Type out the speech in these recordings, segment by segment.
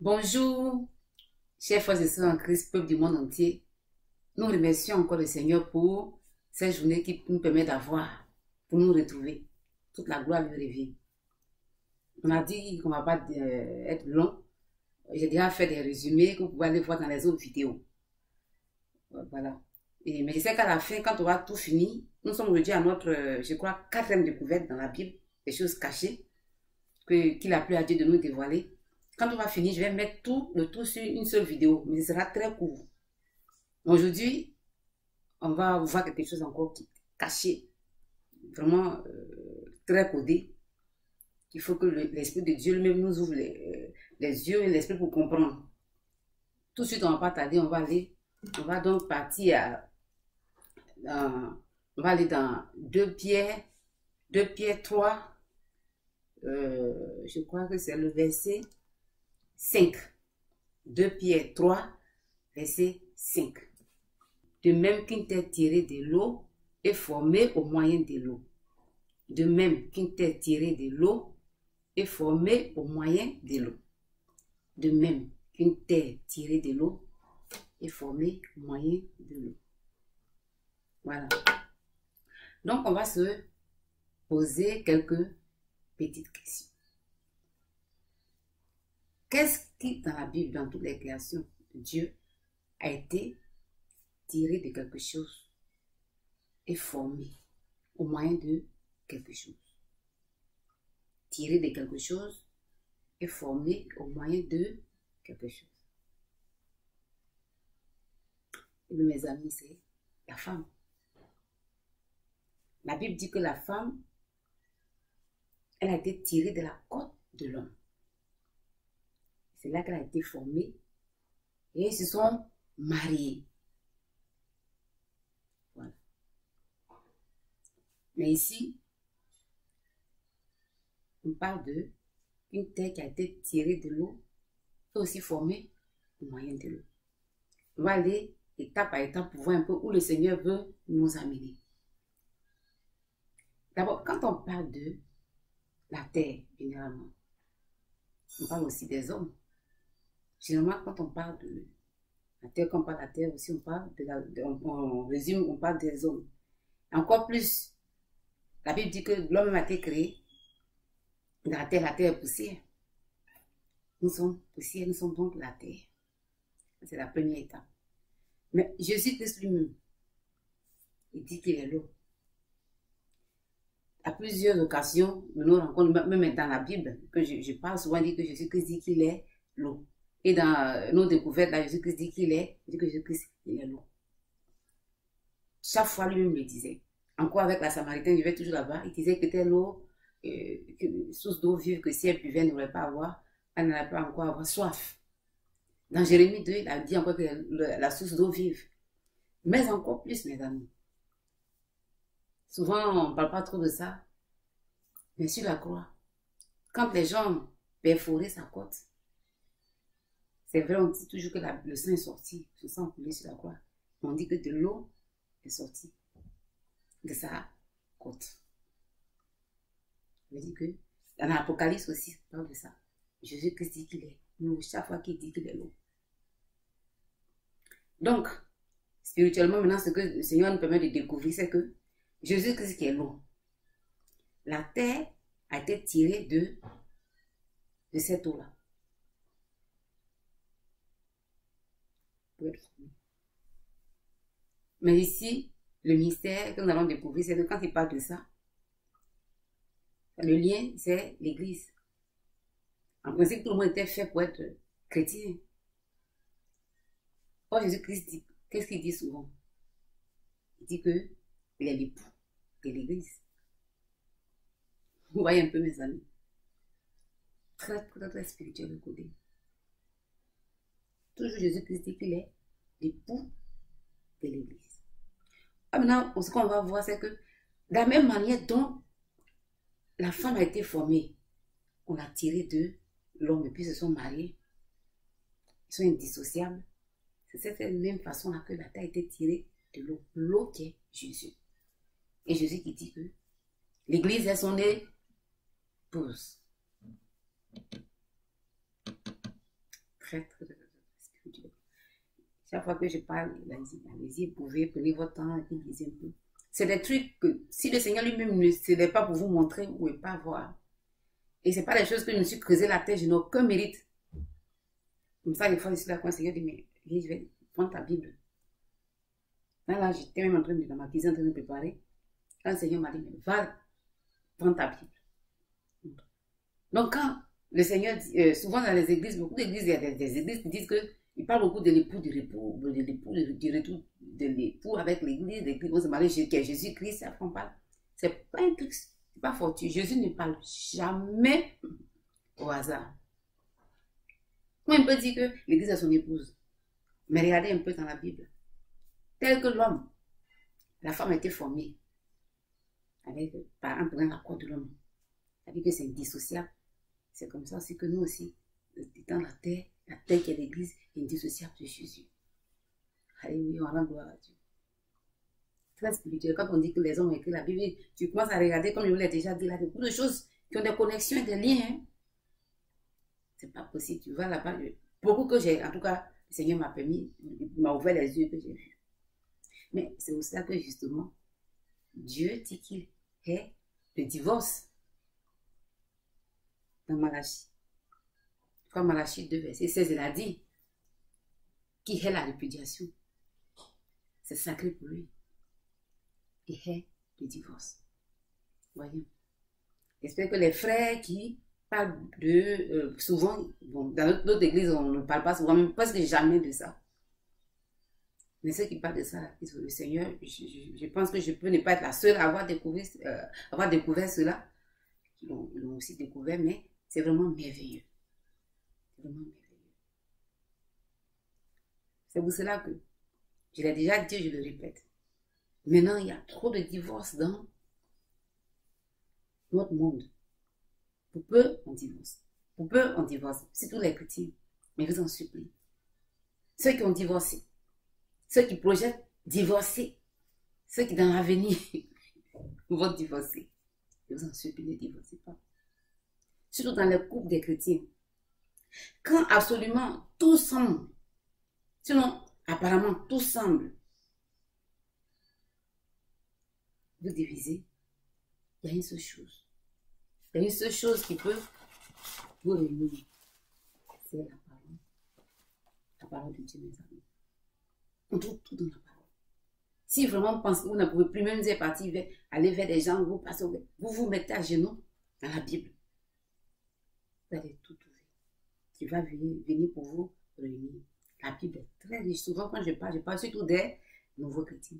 Bonjour, chers frères et sœurs en Christ, peuple du monde entier. Nous remercions encore le Seigneur pour cette journée qui nous permet d'avoir, pour nous retrouver. Toute la gloire lui revient. On a dit qu'on ne va pas être long. J'ai déjà fait des résumés que vous pouvez aller voir dans les autres vidéos. Voilà. Mais je sais qu'à la fin, quand on va tout finir, nous sommes aujourd'hui à notre, je crois, 4e découverte dans la Bible, des choses cachées, qu'il a plu à Dieu de nous dévoiler. Quand on va finir, je vais mettre le tout sur une seule vidéo, mais ce sera très court. Aujourd'hui, on va voir quelque chose encore caché, vraiment très codé. Il faut que l'Esprit de Dieu lui-même nous ouvre les yeux et l'esprit pour comprendre. Tout de suite, on ne va pas tarder, on va donc partir on va aller dans 2 Pierre 3, je crois que c'est le verset 5. 2 Pierre 3, verset 5. De même qu'une tête tirée de l'eau est formée au moyen de l'eau. De même qu'une tête tirée de l'eau est formée au moyen de l'eau. De même qu'une terre tirée de l'eau est formée au moyen de l'eau. Voilà. Donc, on va se poser quelques petites questions. Qu'est-ce qui, dans la Bible, dans toutes les créations de Dieu, a été tiré de quelque chose et formé au moyen de quelque chose? Tiré de quelque chose et formé au moyen de quelque chose. Et mes amis, c'est la femme. La Bible dit que la femme, elle a été tirée de la côte de l'homme. C'est là qu'elle a été formée et ils se sont mariés. Voilà. Mais ici, on parle d'une terre qui a été tirée de l'eau et aussi formée au moyen de l'eau. On va aller étape par étape pour voir un peu où le Seigneur veut nous amener. D'abord, quand on parle de la terre, généralement, on parle aussi des hommes. Généralement, quand on parle de la terre, quand on parle de la terre aussi, on parle on résume, on parle des hommes. Encore plus, la Bible dit que l'homme a été créé de la terre est poussière. Nous sommes poussière, nous sommes donc la terre. C'est la première étape. Mais Jésus-Christ lui-même, il dit qu'il est l'eau. À plusieurs occasions de nos rencontres, même dans la Bible, que je parle souvent, il dit que Jésus-Christ dit qu'il est l'eau. Et dans nos découvertes, là, Jésus-Christ dit qu'il est, Jésus-Christ, il est l'eau. Chaque fois, lui-même le disait. Encore avec la Samaritaine, je vais toujours là-bas, il disait que c'était l'eau, source d'eau vive, que si elle buvait, elle n'aurait pas avoir, elle n'allait pas encore avoir soif. Dans Jérémie 2, il a dit encore que la source d'eau vive. Mais encore plus, mes amis. Souvent, on ne parle pas trop de ça. Mais sur la croix, quand les gens perforaient sa côte, c'est vrai, on dit toujours que le sang est sorti, le sang coulé sur la croix. On dit que de l'eau est sortie de sa côte. Je dis que dans l'Apocalypse aussi, on parle de ça. Jésus-Christ dit qu'il est l'eau, chaque fois qu'il dit qu'il est l'eau. Donc, spirituellement, maintenant, ce que le Seigneur nous permet de découvrir, c'est que Jésus-Christ qui est l'eau. La terre a été tirée de cette eau-là. Mais ici, le mystère que nous allons découvrir, c'est que quand il parle de ça, le lien, c'est l'Église. En principe, tout le monde était fait pour être chrétien. Or, Jésus-Christ dit, qu'est-ce qu'il dit souvent? Il dit qu'il est l'époux de l'Église. Vous voyez un peu, mes amis. Très, très, très spirituel le côté. Toujours Jésus-Christ dit qu'il est l'époux de l'Église. Maintenant, ce qu'on va voir, c'est que de la même manière dont la femme a été formée, on l'a tirée de l'homme et puis ils se sont mariés. Ils sont indissociables. C'est cette même façon-là que la terre a été tirée de l'eau. L'eau qui est Jésus. Et Jésus qui dit que l'Église est son épouse. très, très, très spirituel. Chaque fois que je parle, allez-y, vous pouvez prenez votre temps et lisez un peu. C'est des trucs que si le Seigneur lui-même ne n'est pas pour vous montrer, vous ne pouvez pas voir. Et ce n'est pas des choses que je me suis creusé la tête, je n'ai aucun mérite. Comme ça, des fois, je suis là, quand le Seigneur dit, mais je vais prendre ta Bible. Là, j'étais même en train de, dans ma cuisine, en train de préparer. Quand le Seigneur m'a dit, mais va, prends ta Bible. Donc, quand le Seigneur dit, souvent dans les églises, beaucoup d'églises, il y a des églises qui disent qu'il parle beaucoup de l'époux, du retour de l'époux avec l'église, l'église va se marier, qui est Jésus-Christ, ça prend pas. C'est pas un truc, c'est pas fortuit. Jésus ne parle jamais au hasard. On peut dire que l'église est son épouse. Mais regardez un peu dans la Bible. Tel que l'homme, la femme a été formée avec, par un prenant la croix de l'homme. C'est-à-dire que c'est indissociable. C'est comme ça aussi que nous aussi, dans la terre qui est l'église, est indissociable de Jésus. Alléluia, on rend gloire à Dieu. Très spirituel. Quand on dit que les hommes ont écrit la Bible, tu commences à regarder, comme je vous l'ai déjà dit, là, beaucoup de choses qui ont des connexions et des liens. Hein. C'est pas possible. Tu vois là-bas, beaucoup que j'ai, en tout cas, le Seigneur m'a permis, il m'a ouvert les yeux que j'ai vus. Mais c'est aussi ça que justement, Dieu dit qu'il est le divorce. Dans Malachie. Quand Malachie 2, verset 16, il a dit qu'il est la répudiation. C'est sacré pour lui. Il est le divorce. Voyons. J'espère que les frères qui parlent de... souvent, bon, dans notre église, on ne parle pas souvent, même presque jamais de ça. Mais ceux qui parlent de ça, ils sont le Seigneur. Je pense que je peux ne pas être la seule à avoir découvert cela. Ils l'ont aussi découvert, mais c'est vraiment merveilleux. C'est vraiment merveilleux. C'est pour cela que, je l'ai déjà dit, je le répète. Maintenant, il y a trop de divorces dans notre monde. Pour peu, on divorce. Pour peu, on divorce. C'est tous les chrétiens. Mais je vous en supplie. Ceux qui ont divorcé, ceux qui projettent divorcer, ceux qui dans l'avenir vont divorcer. Je vous en supplie, ne divorcez pas. Surtout dans les couples des chrétiens. Quand absolument tout semble, sinon apparemment tout semble vous diviser, il y a une seule chose. Il y a une seule chose qui peut vous réunir. C'est la parole. La parole de Dieu, mes amis. On trouve tout dans la parole. Si vraiment vous pensez que vous ne pouvez plus, même vous êtes parti aller vers des gens, vous vous mettez à genoux dans la Bible. Vous allez tout trouver. Qui va venir pour vous réunir. La Bible est très riche. Souvent, quand je parle surtout des nouveaux chrétiens.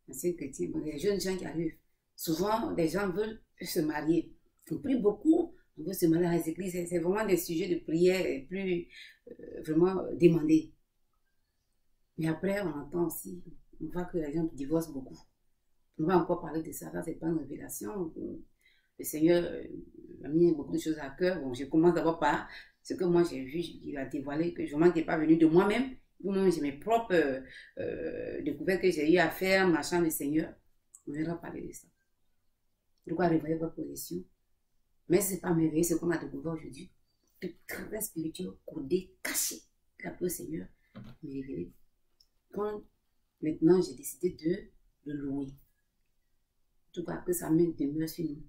Anciens chrétiens, les jeunes gens qui arrivent. Souvent, les gens veulent se marier. On prie beaucoup, on veut se marier dans les églises. C'est vraiment des sujets de prière plus vraiment demandés. Mais après, on entend aussi, on voit que les gens divorcent beaucoup. On va encore parler de ça. Là, c'est pas une révélation. Le Seigneur m'a mis beaucoup de choses à cœur. Bon, je commence d'abord par ce que moi j'ai vu. Il a dévoilé que je n'étais pas venu de moi-même. Moi-même, j'ai mes propres découvertes que j'ai eu à faire, marchant le Seigneur. On verra parler de ça. Pourquoi révéler votre position? Mais ce n'est pas merveilleux ce qu'on a découvert aujourd'hui. De très spirituel, codé, caché. Grâce au Seigneur me révéler. Quand maintenant j'ai décidé de le louer. En tout cas, que sa main demeure sur nous.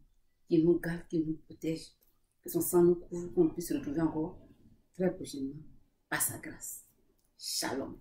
Qu'il nous garde, qu'il nous protège. Que son sang nous couvre, qu'on puisse se retrouver encore très prochainement. Par sa grâce. Shalom.